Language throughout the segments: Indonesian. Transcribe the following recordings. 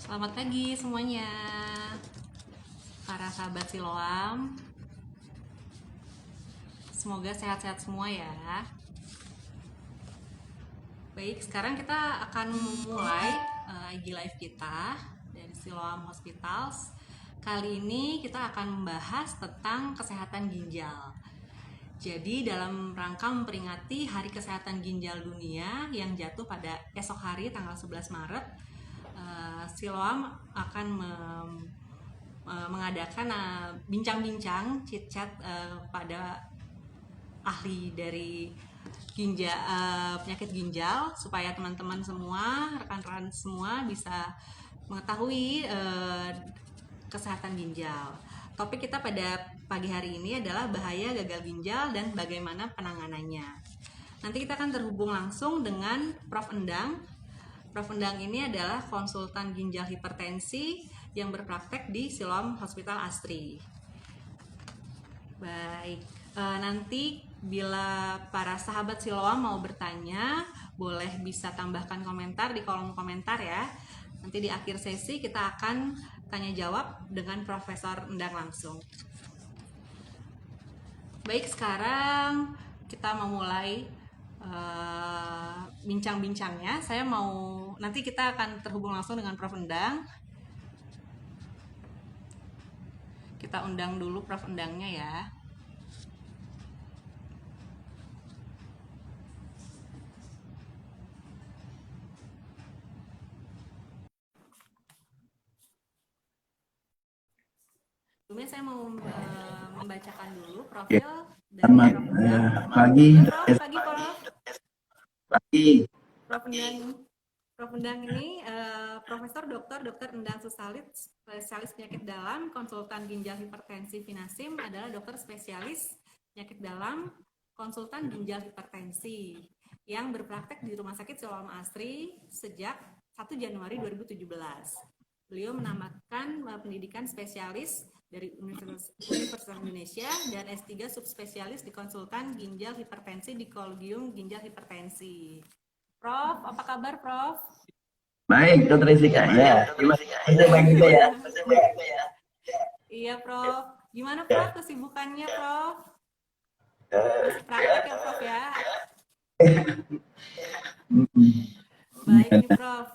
Selamat pagi semuanya, para sahabat Siloam. Semoga sehat-sehat semua ya. Baik, sekarang kita akan memulai IG Live kita dari Siloam Hospitals. Kali ini kita akan membahas tentang kesehatan ginjal. Jadi dalam rangka memperingati Hari Kesehatan Ginjal Dunia yang jatuh pada esok hari tanggal 11 Maret, Siloam akan mengadakan bincang-bincang chit-chat pada ahli dari penyakit ginjal supaya teman-teman semua, rekan-rekan semua bisa mengetahui kesehatan ginjal. Topik kita pada pagi hari ini adalah bahaya gagal ginjal dan bagaimana penanganannya. Nanti kita akan terhubung langsung dengan Prof. Endang. Prof. Endang ini adalah konsultan ginjal hipertensi yang berpraktek di Siloam Hospital Astri. Baik, nanti bila para sahabat Siloam mau bertanya, boleh bisa tambahkan komentar di kolom komentar ya. Nanti di akhir sesi kita akan tanya jawab dengan Profesor Endang langsung. Baik, sekarang kita memulai bincang-bincangnya. Nanti kita akan terhubung langsung dengan Prof. Endang. Kita undang dulu Prof. Endangnya ya. Sebelumnya saya mau membacakan dulu profil dari Selamat Prof. Endang. pagi. Pagi Prof. Pagi. Prof. Endang ini Profesor Dr. Endang Susalit, spesialis penyakit dalam, konsultan ginjal hipertensi Vinasim, adalah dokter spesialis penyakit dalam, konsultan ginjal hipertensi yang berpraktek di Rumah Sakit Siloam Astri sejak 1 Januari 2017. Beliau menamatkan pendidikan spesialis dari Universitas Indonesia dan S3 subspesialis di konsultan ginjal hipertensi di Collegium Ginjal Hipertensi. Prof, apa kabar Prof? Baik, Dr. Rizika. Ya, terima kasih juga ya. Iya Prof. Gimana Prof kesibukannya Prof? Masih praktek ya Prof ya? Baik nih Prof.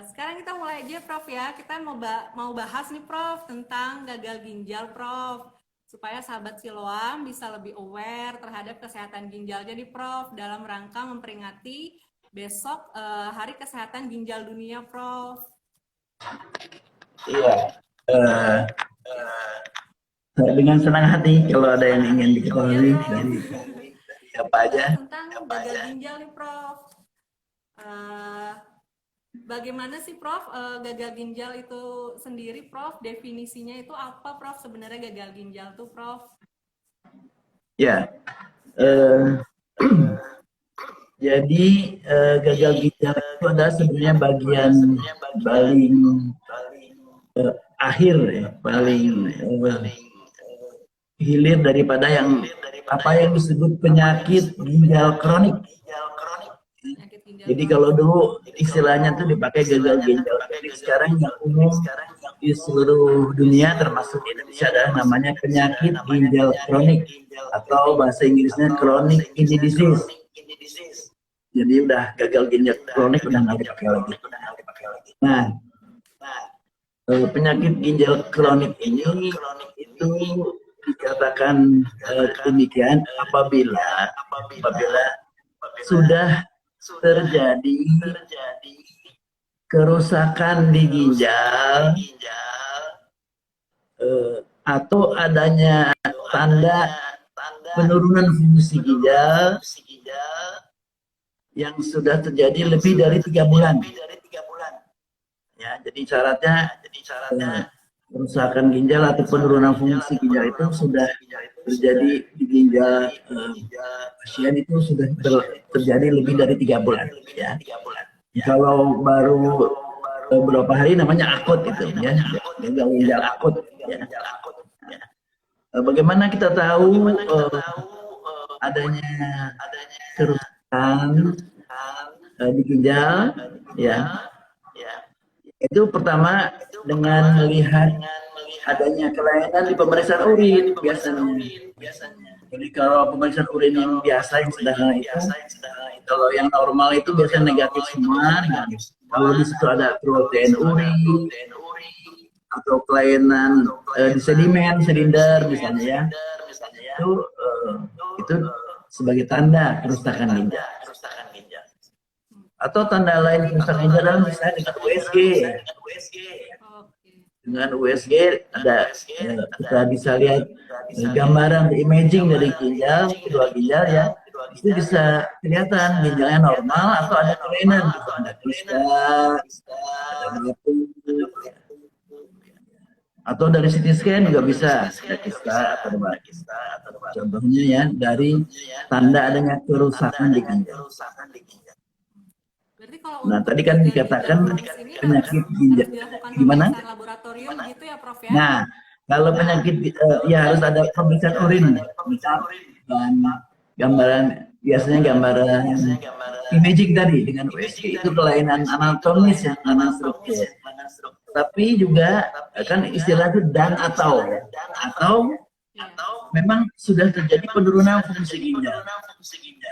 Sekarang kita mulai aja Prof ya. Kita mau bahas nih Prof tentang gagal ginjal Prof. Supaya sahabat Siloam bisa lebih aware terhadap kesehatan ginjal. Jadi Prof, dalam rangka memperingati besok Hari Kesehatan Ginjal Dunia Prof. Iya. Dengan senang hati kalau ada yang ingin diketahui dari siapa aja. Tentang gagal ginjal nih Prof. Bagaimana sih Prof gagal ginjal itu sendiri Prof? Definisinya itu apa Prof sebenarnya gagal ginjal tuh Prof? Ya. Jadi gagal ginjal itu adalah sebenarnya bagian paling akhir ya, paling hilir daripada yang apa yang disebut penyakit ginjal kronik. Jadi kalau dulu istilahnya tuh dipakai gagal ginjal, jadi sekarang yang umum di seluruh dunia termasuk di Indonesia adalah namanya penyakit ginjal kronik atau bahasa Inggrisnya chronic kidney disease. Jadi udah gagal ginjal kronik udah nggak dipakai lagi. Nah, penyakit ginjal kronik ini itu dikatakan demikian apabila sudah terjadi kerusakan di ginjal atau adanya tanda penurunan fungsi ginjal yang sudah terjadi lebih dari 3 bulan. Ya, jadi syaratnya kerusakan ginjal atau penurunan fungsi ginjal itu sudah terjadi di ginjal pasien itu sudah terjadi lebih dari 3 bulan. Ya. Kalau baru beberapa hari namanya akut itu ya, gagal ginjal akut. Ya. Bagaimana kita tahu adanya kerusakan di ginjal? Ya. Itu pertama dengan melihat adanya kelainan di pemeriksaan urin biasanya. Jadi kalau pemeriksaan urin yang biasa yang sederhana itu, kalau yang normal itu biasanya negatif semua. Kalau di situ ada protein urin atau kelainan di sedimen, silinder misalnya ya, itu sebagai tanda kerusakan ginjal. Atau tanda lain kerusakan ginjal adalah misalnya dengan USG. Dengan USG ada kita bisa lihat gambaran imaging dari ginjal, kedua ginjal ya, itu bisa kelihatan ginjalnya normal atau ada kelainan, gitu. Ada kista, ada batu, atau dari CT scan juga bisa ada kista atau ada batu. Contohnya ya dari tanda adanya kerusakan di ginjal. Nah, tadi kan dikatakan penyakit ginjal. Gimana? Laboratorium gitu ya, Prof ya? Nah, kalau penyakit ya harus ada pemeriksaan urin, dan gambaran biasanya gambaran imaging tadi dengan USG itu kelainan anatomis ya, struktur. Tapi juga kan istilah itu dan atau memang sudah terjadi penurunan fungsi ginjal.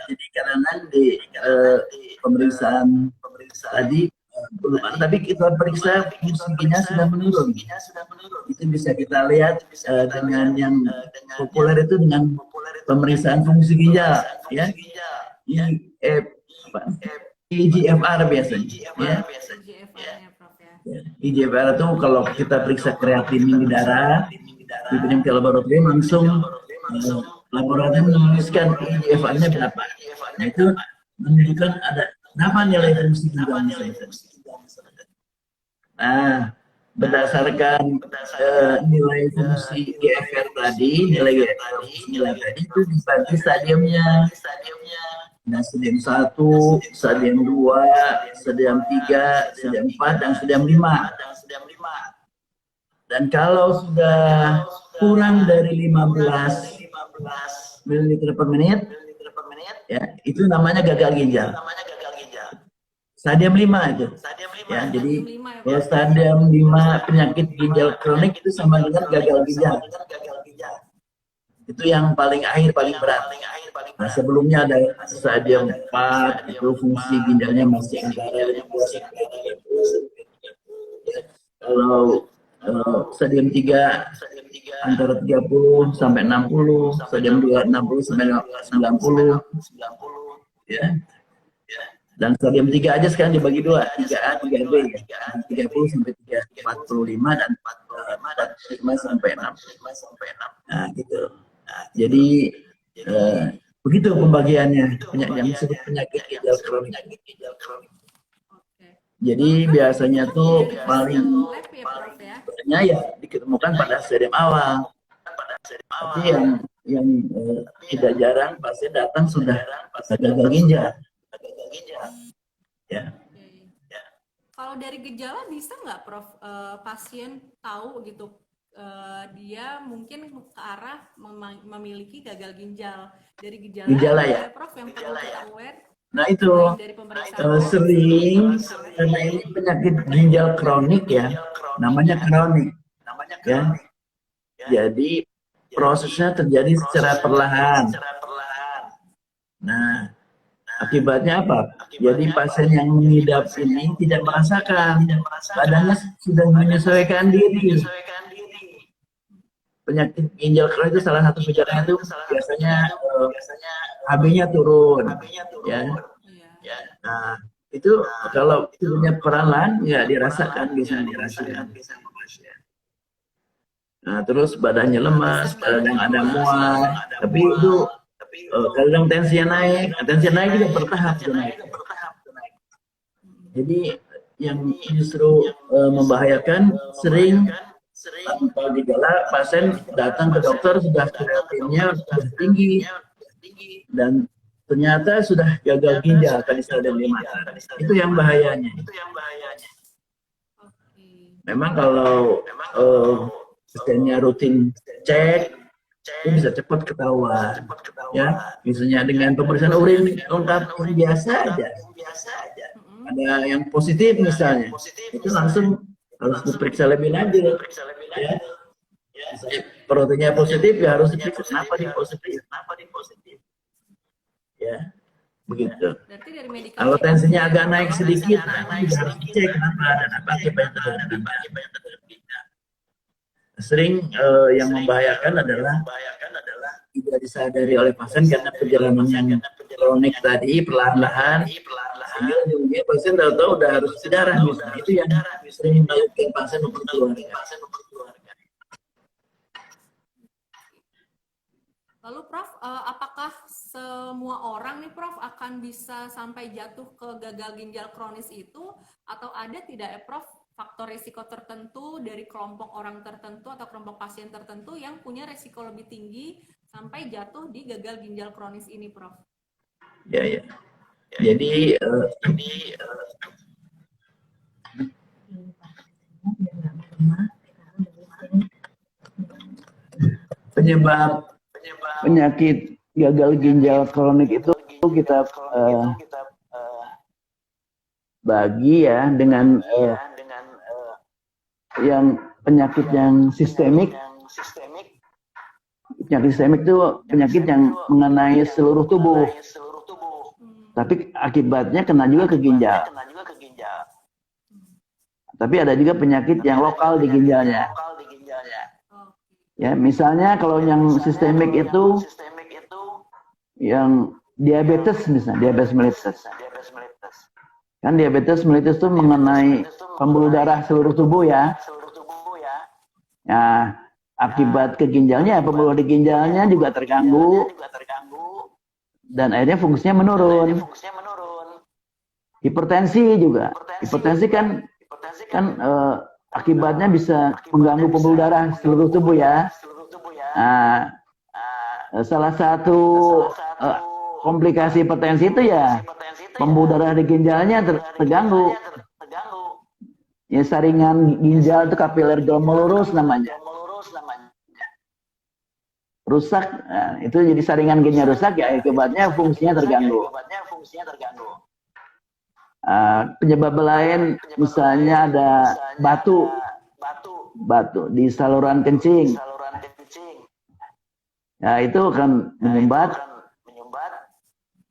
Jadi karena di pemeriksaan tadi belum ada, tapi kita periksa fungsi ginjal sudah menurun. Itu bisa kita lihat dengan yang populer itu dengan pemeriksaan fungsi ginjal, ya, IGFR biasanya. Ya. IGFR itu kalau kita periksa kreatinin di darah, dikirim ke laboratorium langsung laboratorium menuliskan IGFR-nya berapa. Nah, itu menunjukkan ada berapa nilai fungsi ginjalnya. Nah, berdasarkan nilai fungsi GFR tadi, nilai GFR tadi itu dibagi stadiumnya. Nah, stadium 1, stadium 2, stadium 3, stadium 4, dan stadium 5. Dan kalau sudah kurang dari 15 ml per menit, ya, itu namanya gagal ginjal. Stadium 5 itu. Ya, jadi kalau stadium 5 penyakit ginjal kronik itu sama dengan gagal ginjal. Itu yang paling akhir, paling berat. Nah, sebelumnya ada stadium 4, itu fungsi ginjalnya masih antara 15 kalau stadium 3 antara 30 sampai 60, stadium 2 60 sampai 90. Ya. Dan stadium 3 aja sekarang dibagi dua, 3A, 3B ya. 30 sampai 45 dan 45 sampai 6. Nah, gitu. Jadi begitu pembagiannya yang disebut penyakit ginjal kronik. Jadi biasanya tuh paling banyak ya ditemukan pada stadium awal. Tapi yang tidak jarang pasien datang sudah gagal ginjal. Ya. Kalau dari gejala bisa nggak, Prof, pasien tahu gitu dia mungkin ke arah memiliki gagal ginjal dari gejala ya, Prof, yang perlu kita aware? Nah itu sering karena ini penyakit ginjal kronik ya, namanya kronik, ya. Jadi prosesnya terjadi secara perlahan. Nah, akibatnya apa? Jadi pasien yang mengidap ini tidak merasakan, badannya sudah menyesuaikan diri. Penyakit ginjal kronik itu salah satu gejalanya itu biasanya HB-nya turun, ya. Nah, itu kalau turunnya pelan nggak dirasakan, biasanya dirasakan. Nah, terus badannya lemas, kadang ada mual, tapi itu kadang tensinya naik juga bertahap naik. Jadi yang justru membahayakan sering tanpa gejala pasien datang ke dokter sudah kreatinnya sudah tinggi dan ternyata sudah gagal ginjal tadi stadium 5. Itu yang bahayanya. Memang kalau pasiennya rutin cek itu bisa cepat ketahuan, ya. Misalnya dengan pemeriksaan urin lengkap biasa aja. ada yang positif misalnya, itu langsung harus diperiksa lebih lanjut. Ya. Proteinnya positif ya harus diperiksa kenapa dia positif. Ya, begitu. Berarti dari medical Kalau check-up tensinya juga agak Prof, naik sedikit, nah itu juga harus dicek kenapa dan apa akibat terjadi. Sering yang membahayakan adalah tidak disadari oleh pasien karena perjalanan yang kronik tadi perlahan-lahan, sehingga ujungnya pasien tahu-tahu udah harus ke darah misalnya. Itu yang sering menyebabkan pasien untuk keluarga. lalu Prof, apakah semua orang nih Prof akan bisa sampai jatuh ke gagal ginjal kronis itu, atau ada tidak ya Prof faktor risiko tertentu dari kelompok orang tertentu atau kelompok pasien tertentu yang punya risiko lebih tinggi sampai jatuh di gagal ginjal kronis ini Prof? Ya. Jadi penyebab penyakit gagal ginjal kronik itu kita bagi ya dengan yang penyakit yang sistemik. Penyakit sistemik itu penyakit yang mengenai seluruh tubuh, tapi akibatnya kena juga ke ginjal. Tapi ada juga penyakit yang lokal di ginjalnya. Ya, misalnya kalau yang sistemik itu yang diabetes misalnya, diabetes mellitus. Kan diabetes mellitus itu mengenai pembuluh darah seluruh tubuh ya. Nah, akibat ke ginjalnya, pembuluh di ginjalnya juga terganggu dan akhirnya fungsinya menurun. Hipertensi juga. Hipertensi kan akibatnya bisa mengganggu pembuluh darah seluruh tubuh ya. Nah, salah satu komplikasi hipertensi itu ya pembuluh darah di ginjalnya terganggu. Ya, saringan ginjal itu kapiler glomerulus namanya. Rusak, nah, itu jadi saringan ginjal rusak ya akibatnya fungsinya terganggu. Penyebab lain misalnya ada batu di saluran kencing. Ya, itu akan menyumbat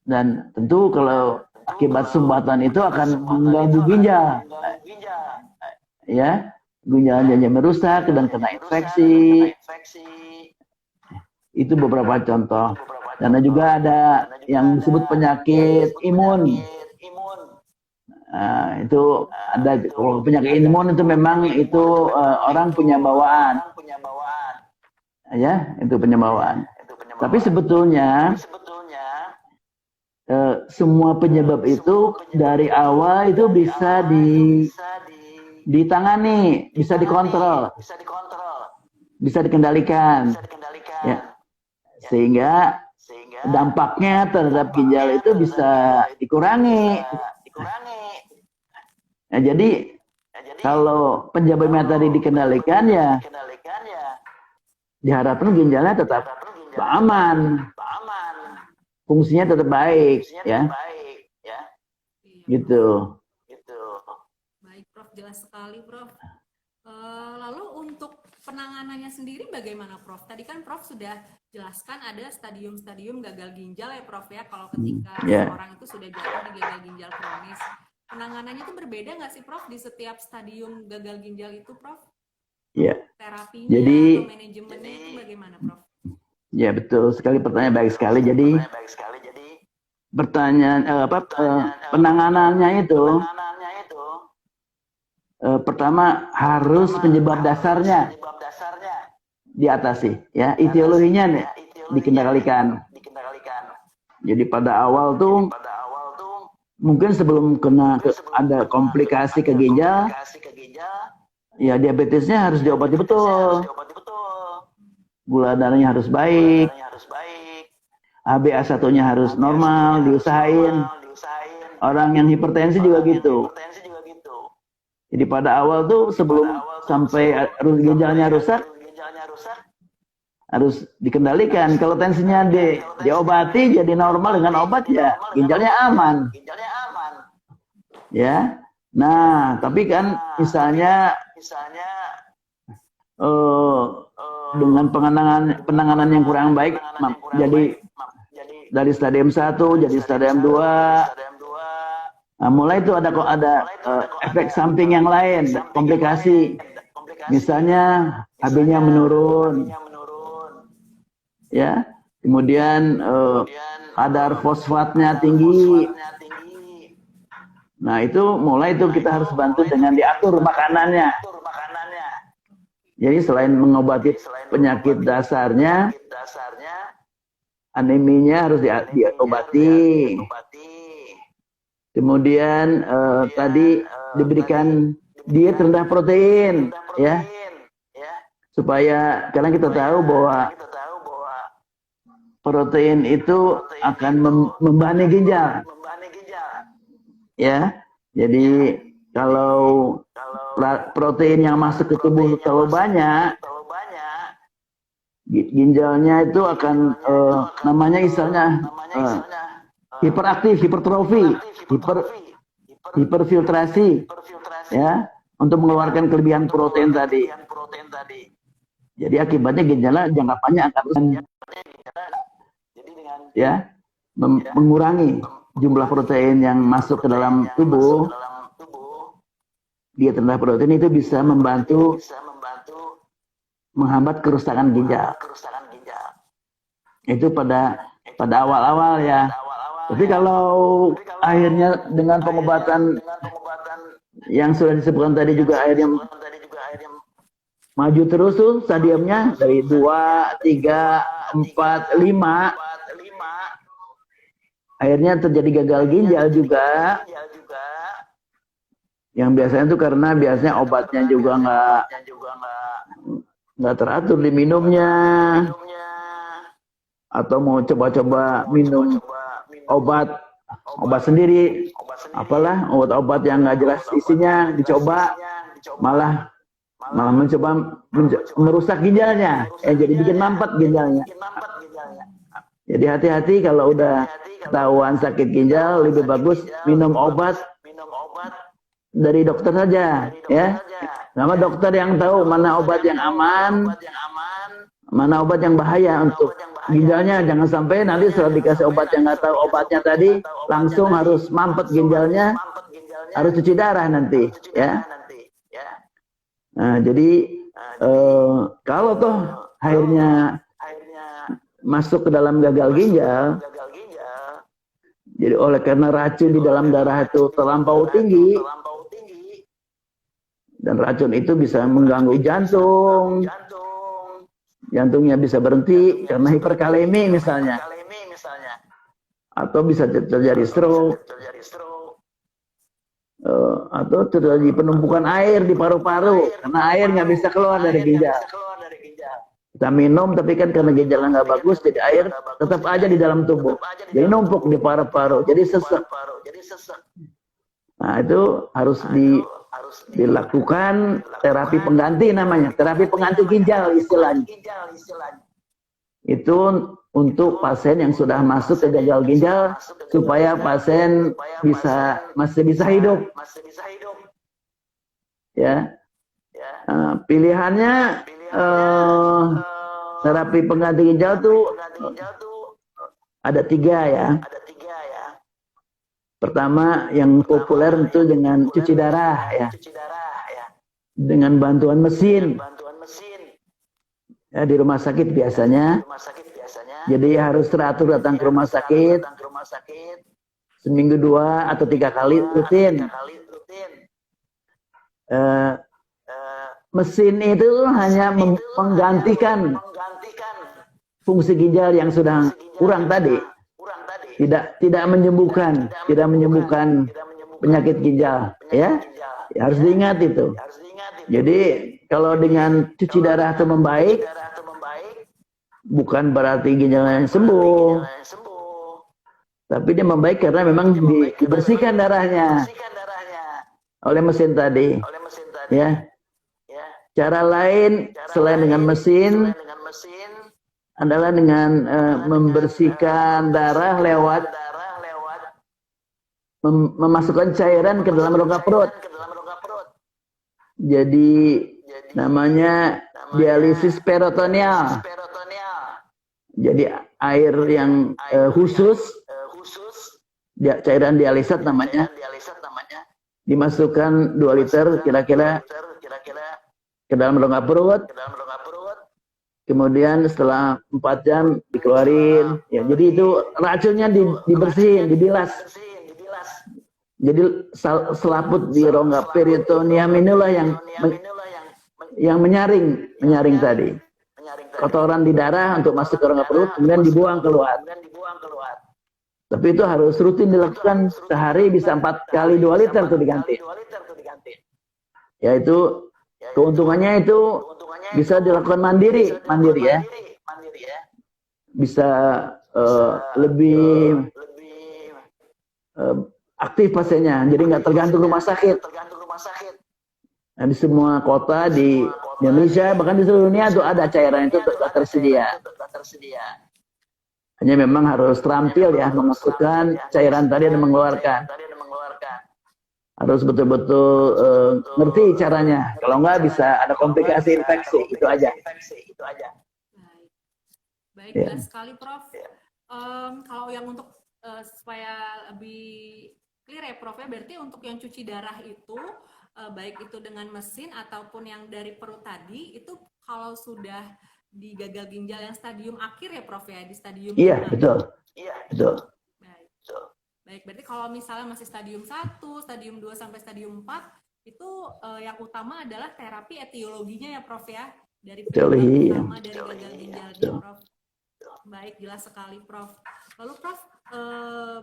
dan tentu kalau akibat sumbatan itu akan mengganggu ginjal. Ya, ginjalnya merusak dan kena infeksi. Itu beberapa contoh. Karena juga ada yang disebut penyakit imun. Itu ada kalau penyakit imun itu memang itu orang punya bawaan. Ya, itu punya bawaan. Tapi sebetulnya semua penyebab itu dari awal itu bisa ditangani, bisa dikontrol, bisa dikendalikan. Ya. Sehingga dampaknya terhadap ginjal itu bisa dikurangi. Nah, jadi kalau penyebabnya tadi dikendalikan ya diharapkan ginjalnya tetap aman, fungsinya tetap baik, ya. Gitu. Baik Prof, jelas sekali Prof. Lalu untuk penanganannya sendiri bagaimana Prof? Tadi kan Prof sudah jelaskan ada stadium-stadium gagal ginjal ya Prof ya, kalau ketika seorang itu sudah jatuh di gagal ginjal kronis. Penanganannya itu berbeda nggak sih Prof di setiap stadium gagal ginjal itu Prof? Ya. Terapinya Jadi, atau manajemennya itu bagaimana Prof? Ya betul sekali, pertanyaan baik sekali. Jadi penanganannya itu pertama harus penyebab dasarnya diatasi, ya, etiologinya nih dikendalikan. Jadi pada awal tuh mungkin sebelum ada komplikasi ke ginjal, ya diabetesnya harus diobati betul. Gula darahnya harus baik, HbA1-nya harus normal, diusahain. Orang yang hipertensi juga gitu. Jadi pada awal tuh sebelum sampai ginjalnya rusak, harus dikendalikan. Kalau tensinya diobati jadi normal dengan obat ya ginjalnya aman. Ya. Nah, tapi kan misalnya dengan penanganan yang kurang baik, jadi dari stadium 1 jadi stadium 2. Nah, mulai itu ada efek samping yang lain, komplikasi. Misalnya HB-nya menurun, ya. Kemudian kadar fosfatnya tinggi. Nah, itu mulai itu kita harus bantu dengan diatur makanannya. Jadi selain mengobati penyakit dasarnya, aneminya harus diobati. Kemudian tadi diberikan diet rendah protein, ya, supaya karena kita tahu bahwa protein itu akan membebani ginjal, ya. Jadi kalau protein yang masuk ke tubuh terlalu banyak, ginjalnya itu akan namanya istilahnya hiperaktif, hipertrofi, hiperfiltrasi, ya, untuk mengeluarkan kelebihan protein tadi. Jadi akibatnya ginjalnya jangka panjang akan ya mengurangi jumlah protein yang masuk ke dalam tubuh. Diet rendah protein itu bisa membantu menghambat kerusakan ginjal. Itu pada awal-awal ya. Tapi kalau akhirnya dengan pengobatan yang sudah disebutkan tadi juga akhirnya maju terus tuh stadiumnya dari 2, 3, 4, 5, akhirnya terjadi gagal ginjal juga. Yang biasanya itu karena biasanya obatnya juga nggak teratur diminumnya, atau mau coba-coba minum obat sendiri, apalah obat-obat yang nggak jelas isinya dicoba, malah mencoba merusak ginjalnya, jadi bikin mampet ginjalnya. Jadi hati-hati kalau udah ketahuan sakit ginjal, lebih bagus minum obat dari dokter saja, ya. Nama dokter yang tahu mana obat yang aman, mana obat yang bahaya untuk ginjalnya. Jangan sampai nanti setelah dikasih obat yang nggak tahu obatnya tadi, langsung harus mampet ginjalnya, harus cuci darah nanti, ya. Nah, jadi kalau toh akhirnya masuk ke dalam gagal ginjal, jadi oleh karena racun di dalam darah itu terlampau tinggi, dan racun itu bisa mengganggu jantung, jantungnya bisa berhenti karena hiperkalemi misalnya, atau bisa terjadi stroke, atau terjadi penumpukan air di paru-paru karena air nggak bisa keluar dari ginjal. Kita minum tapi kan karena ginjalnya nggak bagus, jadi air tetap aja di dalam tubuh, jadi numpuk di paru-paru, jadi sesek. Nah, itu harus dilakukan terapi pengganti, namanya terapi pengganti ginjal istilahnya. Itu untuk pasien yang sudah masuk ke gagal ginjal, supaya pasien masih bisa hidup, ya. Pilihannya terapi pengganti ginjal tuh ada 3 ya. Pertama yang populer itu dengan cuci darah, ya, dengan bantuan mesin, ya, di rumah sakit biasanya. Jadi harus teratur datang ke rumah sakit seminggu 2 atau 3 kali rutin. Mesin itu hanya menggantikan fungsi ginjal yang sudah kurang tadi. Tidak menyembuhkan penyakit ginjal, ya. Harus diingat itu. Jadi kalau dengan cuci darah itu membaik, bukan berarti ginjalnya sembuh, tapi dia membaik karena memang dibersihkan darahnya oleh mesin tadi, ya. Cara lain selain dengan mesin adalah dengan membersihkan darah lewat memasukkan cairan ke dalam rongga perut. Jadi namanya dialisis peritoneal. Jadi air yang khusus, cairan dialisat namanya, dimasukkan 2 liter kira-kira ke dalam rongga perut. Kemudian setelah 4 jam dikeluarin. Ya, jadi itu racunnya dibersihin, dibilas. Jadi selaput di rongga peritoneum inilah yang menyaring tadi. Kotoran di darah untuk masuk ke rongga perut, kemudian dibuang keluar. Tapi itu harus rutin dilakukan, sehari bisa 4 kali 2 liter tuh diganti. Yaitu keuntungannya itu bisa dilakukan mandiri ya. Bisa lebih aktif pasiennya, jadi nggak tergantung rumah sakit. Nah, di semua kota di Indonesia, bahkan di seluruh dunia tuh ada cairan itu tersedia. Hanya memang harus terampil ya, memasukkan cairan tadi dan mengeluarkan. Harus betul-betul ngerti caranya. Kalau nggak bisa ada komplikasi infeksi, itu aja. Baik, jelas sekali Prof. Kalau yang untuk supaya lebih clear ya Prof, ya berarti untuk yang cuci darah itu baik itu dengan mesin ataupun yang dari perut tadi, itu kalau sudah di gagal ginjal yang stadium akhir ya Prof ya, di stadium 5. Iya, betul. Baik, berarti kalau misalnya masih stadium 1, stadium 2 sampai stadium 4 itu yang utama adalah terapi etiologinya ya Prof ya, dari penyebab utama dari gagal ginjalnya Prof. Baik, jelas sekali Prof. Lalu Prof,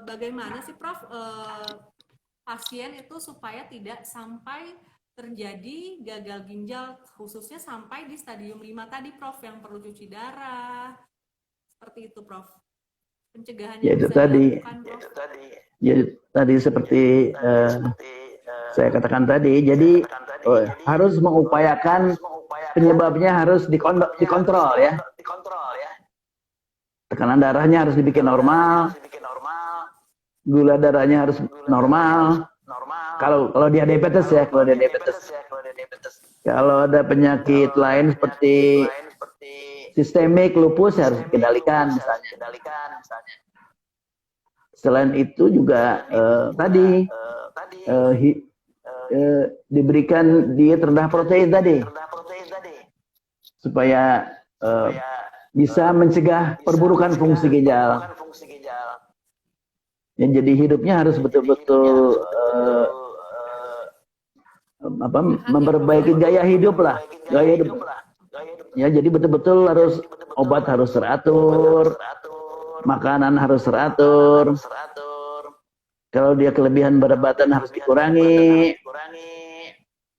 bagaimana sih Prof pasien itu supaya tidak sampai terjadi gagal ginjal, khususnya sampai di stadium 5 tadi Prof, yang perlu cuci darah, seperti itu Prof. Pencegahannya ya, itu bisa tadi. dilakukan Prof. Ya, tadi seperti saya katakan tadi, jadi harus mengupayakan penyebabnya harus dikontrol ya. Tekanan darahnya harus dibikin normal, gula darahnya harus normal. Kalau dia diabetes ya, kalau ada penyakit lain seperti sistemik, lupus harus dikendalikan misalnya. Selain itu juga tadi diberikan diet rendah protein tadi, supaya bisa mencegah perburukan fungsi ginjal. Ya, jadi hidupnya harus betul-betul memperbaiki gaya hidup lah, Ya, jadi betul-betul obat harus teratur, makanan harus teratur. Kalau dia kelebihan berat badan harus dikurangi,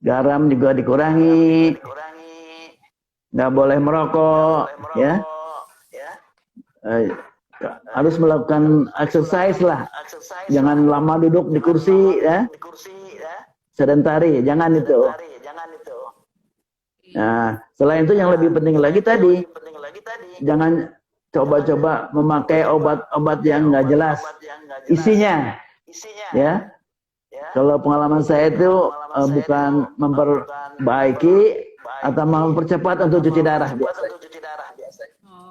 garam juga dikurangi, nggak boleh merokok, ya. Harus melakukan exercise lah, jangan lama duduk di kursi, ya. Sedentari, jangan itu. Nah, selain itu yang lebih penting lagi tadi, jangan coba-coba memakai obat-obat yang nggak jelas isinya, ya. Kalau pengalaman saya itu bukan memperbaiki atau mempercepat untuk cuci darah biasanya.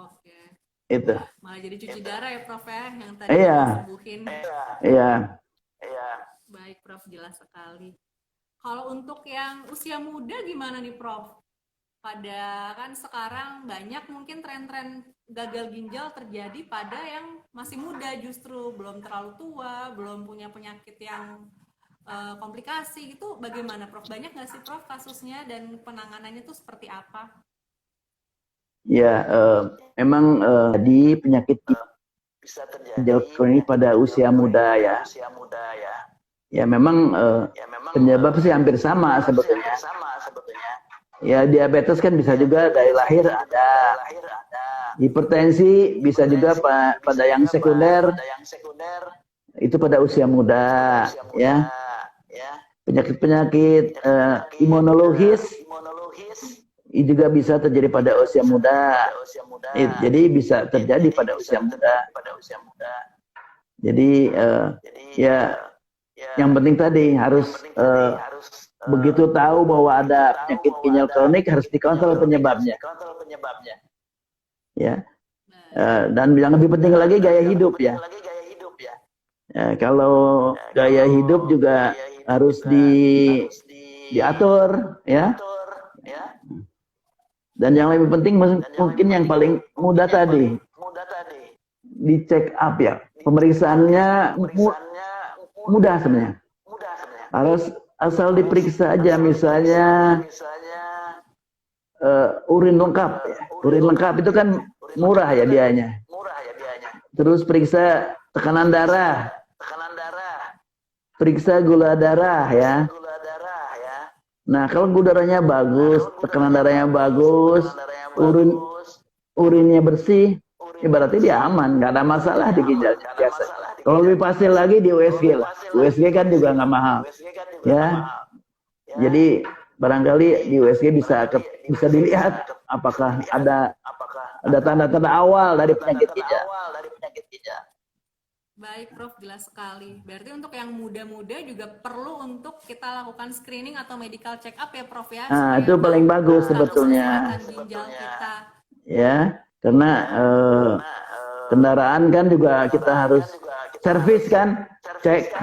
Oke. Itu. Malah jadi cuci darah ya Prof ya, yang tadi disembuhin. Iya. Baik Prof, jelas sekali. Kalau untuk yang usia muda gimana nih Prof? Pada kan sekarang banyak mungkin tren-tren gagal ginjal terjadi pada yang masih muda, justru belum terlalu tua, belum punya penyakit yang komplikasi, itu bagaimana Prof? Banyak nggak sih Prof kasusnya dan penanganannya itu seperti apa? Ya, memang di penyakit ginjal kronis pada usia muda ya. Ya memang penyebab sih hampir sama sebetulnya. Ya, diabetes kan bisa juga dari lahir ada. Hipertensi bisa juga pada yang sekunder. Itu pada usia muda, ya. Penyakit-penyakit imunologis juga bisa terjadi pada usia muda. Jadi bisa terjadi pada usia muda. Jadi ya yang penting tadi harus begitu tahu bahwa ada penyakit ginjal kronik harus dikontrol penyebabnya. Ya. Dan yang lebih penting lagi gaya hidup ya. Kalau gaya hidup juga harus diatur ya. Dan yang lebih penting mungkin yang paling mudah tadi di check up ya. Pemeriksaannya mudah sebenarnya. Harus asal diperiksa aja misalnya urin lengkap ya. Urin lengkap itu kan murah ya biayanya. Terus periksa tekanan darah. Periksa gula darah ya. Nah, kalau gula darahnya bagus, tekanan darahnya bagus, urinnya bersih, ya berarti dia aman, nggak ada masalah di ginjalnya biasa. Kalau lebih pasti lagi di USG lah. USG kan juga nggak mahal. Ya. Jadi barangkali di USG bisa dilihat apakah ada tanda-tanda awal dari penyakit ginjal. Baik, Prof, jelas sekali. Berarti untuk yang muda-muda juga perlu untuk kita lakukan screening atau medical check up ya, Prof ya. Nah, itu paling bagus sebetulnya. Ginjal kita. Ya, karena kendaraan kan juga kita harus servis kan, cek.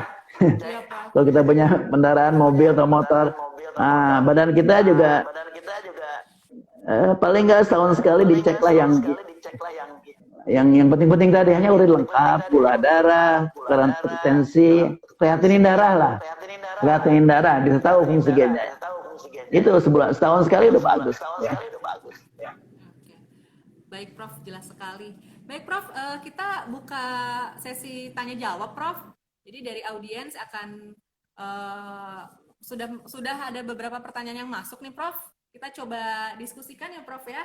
Kalau kita punya kendaraan mobil atau motor, badan kita juga paling nggak setahun sekali dicek lah yang penting-penting tadi, hanya urin lengkap, gula darah, tekanan tensi, kreatinin darah lah. Kreatinin darah, bisa tahu fungsi gennya. Itu setahun sekali udah bagus. Ya. Baik, Prof, jelas sekali. Baik, Prof, kita buka sesi tanya jawab, Prof. Jadi dari audiens akan sudah ada beberapa pertanyaan yang masuk nih, Prof. Kita coba diskusikan ya, Prof ya.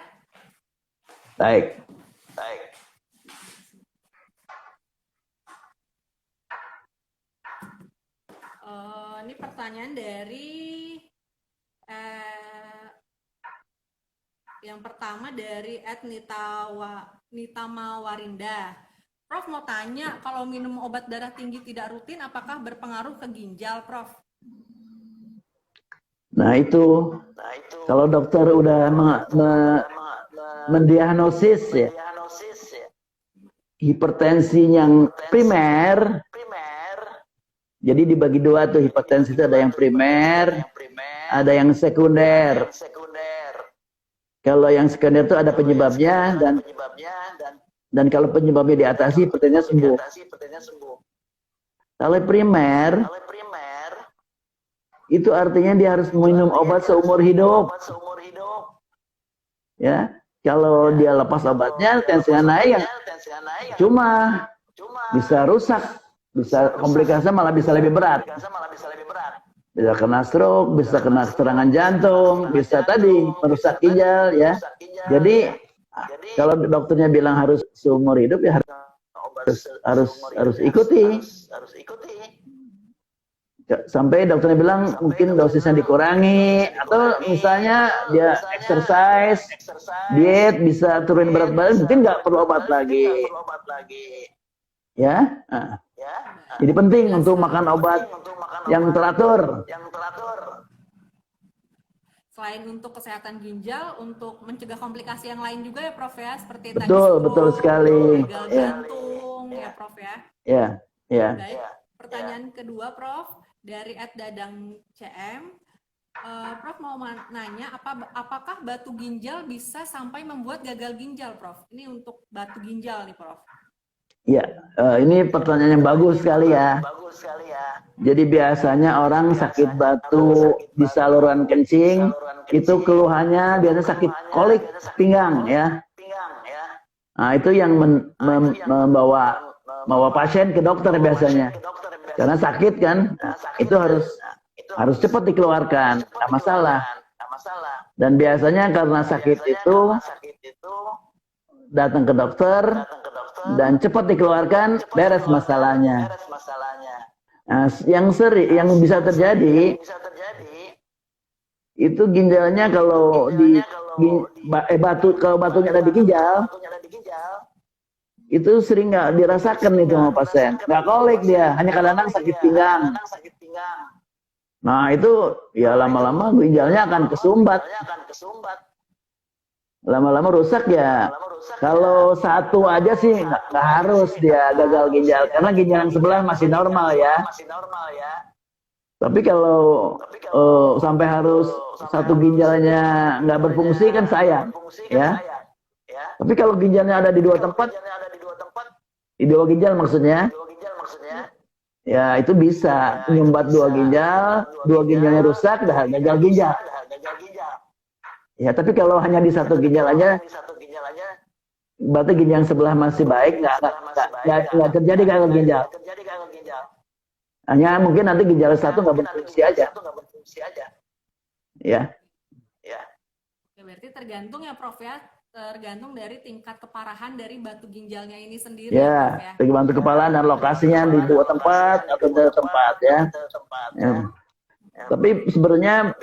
Baik. Ini pertanyaan dari yang pertama dari Nitama Warinda. Prof mau tanya, kalau minum obat darah tinggi tidak rutin, apakah berpengaruh ke ginjal, Prof? Nah itu kalau dokter udah mendiagnosis ya hipertensi yang primer. Jadi dibagi dua tuh, hipertensi itu ada yang primer, ada yang sekunder. Kalau yang sekunder itu ada penyebabnya dan kalau penyebabnya diatasi, hipertensinya sembuh. Kalau primer itu artinya dia harus minum obat seumur hidup. Ya, kalau dia lepas obatnya, tensinya naik, cuma bisa rusak. Bisa komplikasinya malah bisa lebih berat. Bisa kena stroke, bisa kena serangan jantung, bisa tadi merusak ginjal ya. Jadi kalau dokternya bilang harus seumur hidup ya harus ikuti. Sampai dokternya bilang mungkin dosisnya dikurangi atau misalnya dia exercise, diet, bisa turun berat badan, mungkin nggak perlu obat lagi. Ya. Jadi penting untuk makan obat yang teratur. Selain untuk kesehatan ginjal, untuk mencegah komplikasi yang lain juga ya, Prof ya, seperti betul sekali. Gagal jantung ya, Prof ya. Ya. Baik. Pertanyaan kedua, Prof, dari @dadang CM. Prof mau nanya, apakah batu ginjal bisa sampai membuat gagal ginjal, Prof? Ini untuk batu ginjal nih, Prof. Ya, ini pertanyaan yang bagus sekali ya. Jadi biasanya orang sakit batu di saluran kencing, itu keluhannya biasanya sakit kolik pinggang ya. Nah, itu yang membawa pasien ke dokter biasanya. Karena sakit kan, itu harus cepat dikeluarkan, nggak masalah. Dan biasanya karena sakit itu datang ke dokter dan cepat dikeluarkan, beres masalahnya. Nah, yang bisa terjadi itu ginjalnya kalau batunya ada di ginjal, itu sering nggak dirasakan itu sama pasien. Nggak kolek dia, hanya kadang-kadang sakit pinggang. Nah itu ya lama-lama ginjalnya akan kesumbat. Lama-lama rusak ya. Kalau satu aja sih nggak harus dia gagal ginjal, karena ginjal yang sebelah masih normal ya. Tapi kalau sampai harus satu ginjalnya nggak berfungsi kan sayang, ya. Tapi kalau ginjalnya ada di dua tempat, di dua ginjal maksudnya, ya itu bisa menyumbat dua ginjalnya rusak, dah gagal ginjal. Ya, tapi kalau hanya di satu ginjal aja, berarti ginjal yang sebelah masih baik, nggak terjadi gagal ginjal. Hanya mungkin nanti ginjal satu nggak berfungsi aja. Ya. Oke, berarti tergantung ya Prof ya, tergantung dari tingkat keparahan dari batu ginjalnya ini sendiri. Ya, Prof, ya. tergantung kepala dan lokasinya di dua tempat atau di tempat ya. Tapi sebenarnya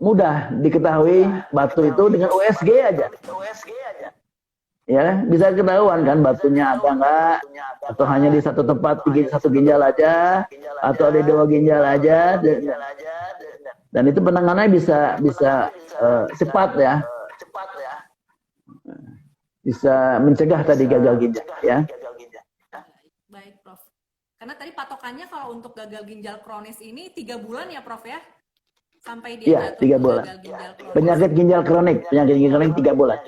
mudah diketahui batu itu dengan USG aja. Ya, bisa ketahuan kan batunya ada nggak, atau hanya di satu tempat satu ginjal aja, atau ada dua ginjal aja, dan itu penanganannya bisa cepat ya, bisa mencegah tadi gagal ginjal ya. Baik Prof. Karena tadi patokannya kalau untuk gagal ginjal kronis ini 3 bulan ya Prof ya? Sampai dia ya, 3 bulan. Penyakit ginjal kronik 3 bulan.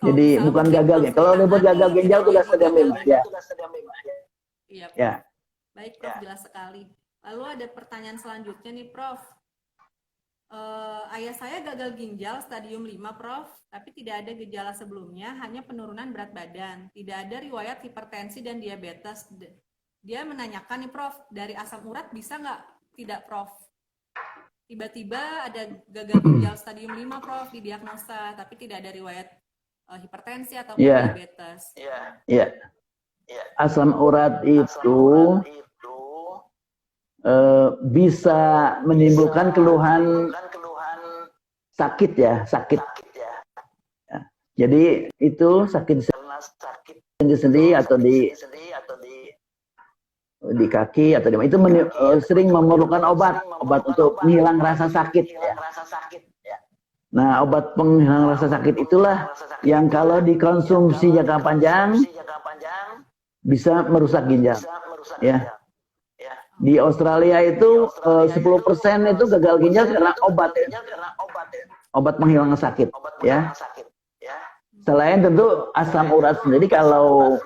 Jadi bukan gagal ya. Kalau disebut gagal ginjal itu sudah stadium 5 ya. Iya. Ya. Baik Prof, jelas sekali. Lalu ada pertanyaan selanjutnya nih Prof. Ayah saya gagal ginjal stadium 5 Prof, tapi tidak ada gejala sebelumnya, hanya penurunan berat badan. Tidak ada riwayat hipertensi dan diabetes. Dia menanyakan nih Prof, dari asam urat bisa nggak? Tidak Prof. Tiba-tiba ada gagal ginjal stadium 5 Prof didiagnosa, tapi tidak ada riwayat hipertensi atau diabetes. Iya. Asam urat itu bisa menimbulkan keluhan sakit ya. Jadi itu sakit sendi atau di kaki atau itu sering memerlukan obat untuk menghilang rasa sakit ya. Nah, obat penghilang rasa sakit itulah yang kalau dikonsumsi jangka panjang bisa merusak ginjal ya. Di Australia itu 10% itu gagal ginjal karena obat ya. Obat penghilang sakit ya. Selain tentu asam urat sendiri kalau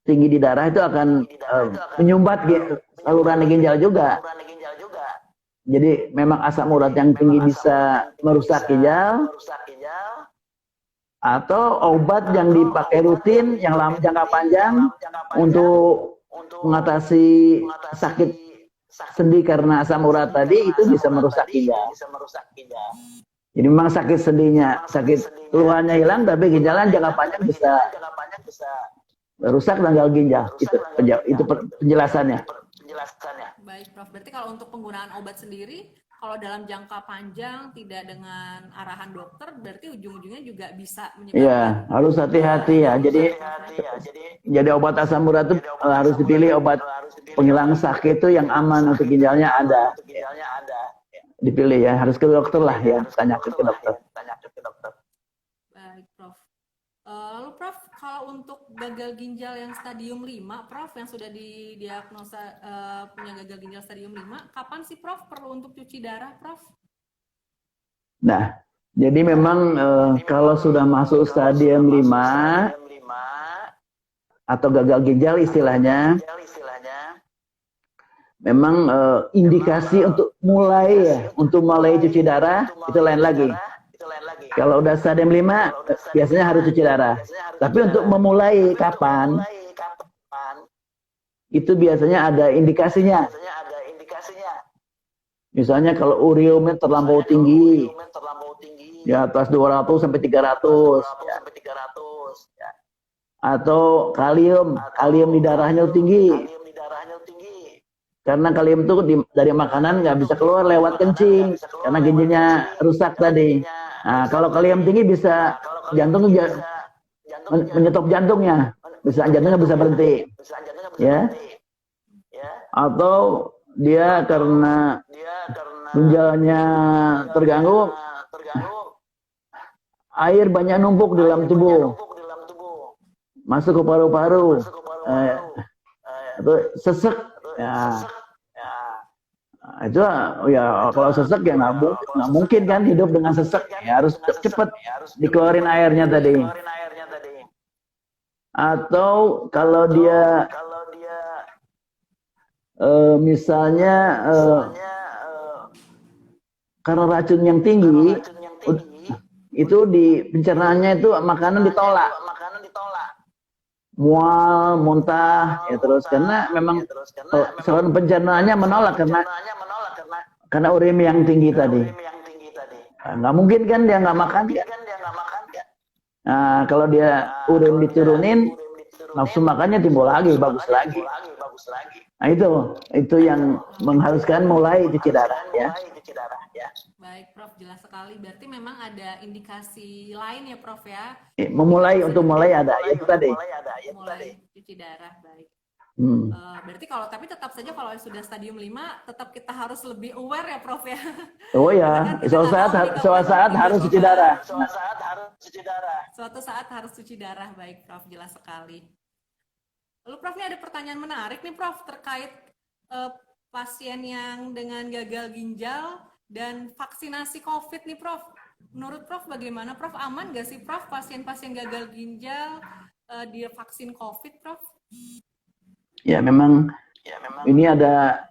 tinggi di darah itu akan menyumbat saluran ginjal juga. Jadi memang asam urat yang tinggi bisa merusak ginjal, atau obat yang dipakai rutin yang jangka panjang untuk mengatasi sakit sendi karena asam urat tadi itu bisa merusak ginjal. Jadi memang sakit sendinya, sakit keluhannya hilang, tapi ginjalnya jangka panjang bisa rusak dan gagal ginjal. Itu penjelasannya. Baik Prof, berarti kalau untuk penggunaan obat sendiri, kalau dalam jangka panjang tidak dengan arahan dokter, berarti ujung-ujungnya juga bisa menyebabkan. Iya, harus hati-hati ya. Jadi obat asam urat itu harus dipilih obat penghilang sakit itu yang aman untuk ginjalnya ada. Dipilih ya, harus ke dokter lah ya, tanya ke dokter. Baik Prof. Lalu Prof, kalau untuk gagal ginjal yang stadium 5, Prof, yang sudah didiagnosa punya gagal ginjal stadium 5, kapan sih Prof perlu untuk cuci darah, Prof? Nah, jadi memang kalau sudah masuk stadium 5 atau gagal ginjal istilahnya, memang indikasi untuk mulai cuci darah itu lain lagi. Kalau udah stadium 5 biasanya harus cuci darah. Tapi untuk memulai kapan? Itu biasanya ada indikasinya. Misalnya kalau ureumnya terlampau tinggi, di atas 200 sampai 300 ya. Atau kalium di darahnya tinggi. karena kalium itu dari makanan nggak bisa keluar lewat kencing karena ginjalnya rusak tadi. Nah, kalau kalium tinggi bisa jantung menyetop jantungnya, bisa jantungnya bisa berhenti, ya. Atau dia karena ginjalnya terganggu, air banyak numpuk di dalam tubuh, masuk ke paru-paru, atau sesek, ya. Nah, itu ya kalau sesek ya nggak mungkin kan hidup dengan sesek, ya harus cepat dikeluarin airnya tadi. Atau kalau dia misalnya karena racun yang tinggi, itu di pencernaannya itu makanan ditolak, mual, muntah, ya terus karena memang saluran pencernaannya menolak karena urin yang tinggi tadi. Nah, nggak mungkin kan dia nggak makan kan? Nah, kalau dia urin diturunin, nafsu makannya timbul lagi, bagus lagi. Nah, itu yang mengharuskan mulai cuci darah, ya. Baik, Prof, jelas sekali. Berarti memang ada indikasi lain ya, Prof ya? Untuk mulai ada, ya itu tadi. Mulai cuci darah, baik. Berarti tapi tetap saja kalau sudah stadium 5, tetap kita harus lebih aware ya, Prof ya? Oh ya, suatu saat harus cuci darah. Suatu saat harus cuci darah, baik, Prof, jelas sekali. Lalu, Prof, ini ada pertanyaan menarik nih, Prof, terkait pasien yang dengan gagal ginjal dan vaksinasi COVID nih, Prof. Menurut Prof bagaimana, Prof? Aman nggak sih, Prof, pasien-pasien gagal ginjal dia vaksin COVID, Prof? Ya memang ini ada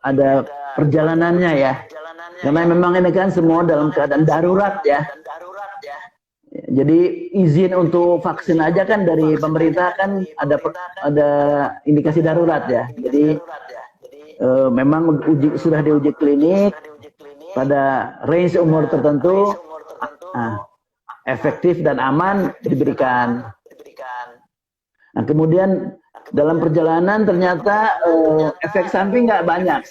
perjalanannya ya. Karena memang ini kan semua dalam keadaan darurat ya. Jadi izin untuk vaksin aja kan dari pemerintah kan ada indikasi darurat ya. Jadi memang sudah diuji klinik pada range umur tertentu, efektif dan aman diberikan. Nah, kemudian dalam perjalanan ternyata efek samping nggak banyak.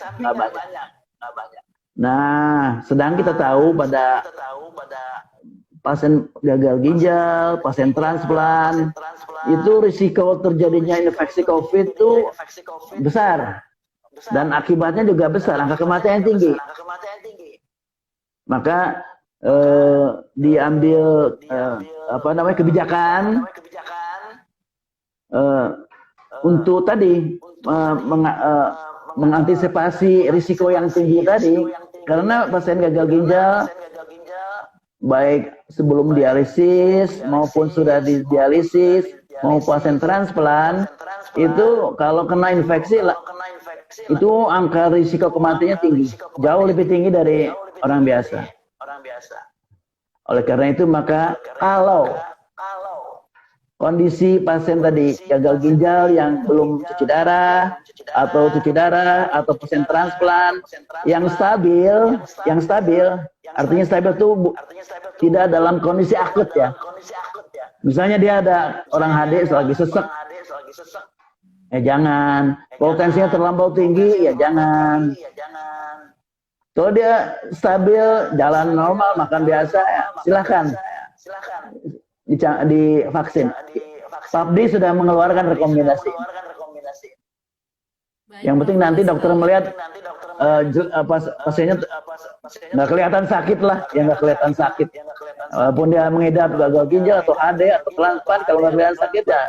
Nah, sedang kita tahu pada pasien gagal ginjal, pasien transplant, itu risiko terjadinya infeksi COVID itu besar. Dan akibatnya juga besar, angka kematian tinggi. Maka diambil kebijakan untuk tadi mengantisipasi risiko yang tinggi tadi, karena pasien gagal ginjal baik sebelum dialisis maupun sudah dialisis maupun pasien transplant itu kalau kena infeksi itu angka risiko kematiannya tinggi, jauh lebih tinggi dari orang biasa. Oleh karena itu maka kalau kondisi pasien tadi gagal ginjal yang belum cuci darah atau pasien transplant yang stabil artinya stabil itu tidak dalam kondisi akut ya. Misalnya dia ada orang HD lagi sesek, jangan. Potensinya terlampau tinggi, ya jangan. Kalau dia stabil, jalan normal, makan biasa, ya silakan divaksin. PAPDI sudah mengeluarkan rekomendasi. Yang penting nanti dokter melihat pasiennya nggak kelihatan sakit lah, ya nggak kelihatan sakit. Walaupun dia mengidap gagal ginjal atau HD atau transplant, kalau nggak kelihatan sakit ya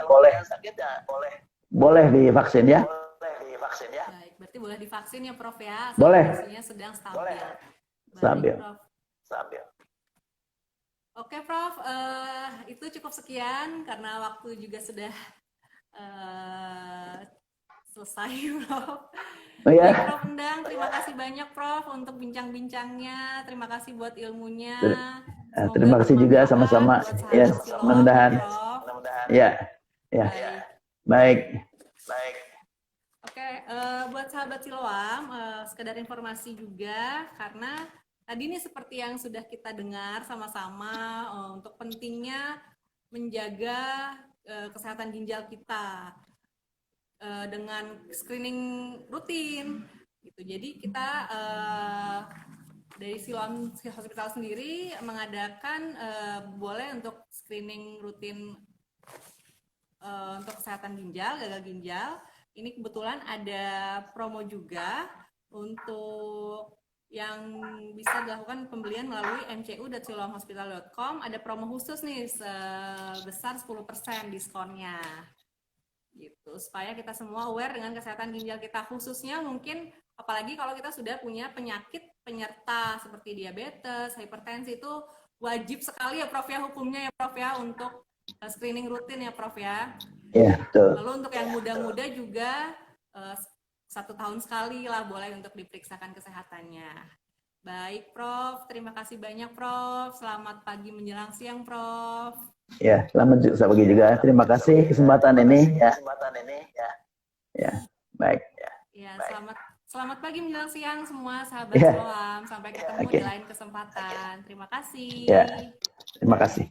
boleh divaksin ya. Baik, berarti boleh divaksin ya, Prof ya. Boleh. Kondisinya sedang stabil. Stabil. Prof. Oke, Prof, itu cukup sekian karena waktu juga sudah selesai, Prof. Oh ya. Prof Endang, terima kasih banyak, Prof, untuk bincang-bincangnya. Terima kasih buat ilmunya. Terima kasih juga sama-sama. Ya, mudah-mudahan. Ya. Baik. Oke, buat sahabat Siloam, sekedar informasi juga karena tadi ini seperti yang sudah kita dengar sama-sama untuk pentingnya menjaga kesehatan ginjal kita dengan screening rutin Gitu. Jadi kita dari Siloam Hospital sendiri mengadakan boleh untuk screening rutin untuk kesehatan ginjal, gagal ginjal. Ini kebetulan ada promo juga untuk yang bisa dilakukan pembelian melalui mcu.siloamhospital.com. Ada promo khusus nih sebesar 10% diskonnya. Gitu, supaya kita semua aware dengan kesehatan ginjal kita, khususnya mungkin apalagi kalau kita sudah punya penyakit penyerta seperti diabetes, hipertensi, itu wajib sekali ya Prof ya hukumnya ya Prof ya untuk screening rutin ya Prof ya. Iya, betul. Lalu untuk yang muda-muda juga 1 tahun sekali lah boleh untuk diperiksakan kesehatannya. Baik Prof, terima kasih banyak Prof. Selamat pagi menjelang siang Prof. Ya, selamat pagi juga. Terima kasih kesempatan ini ya. Ya, baik. Ya, selamat pagi menjelang siang semua sahabat Ya. Siloam. Sampai ketemu Oke. di lain kesempatan. Terima kasih. Ya, terima kasih.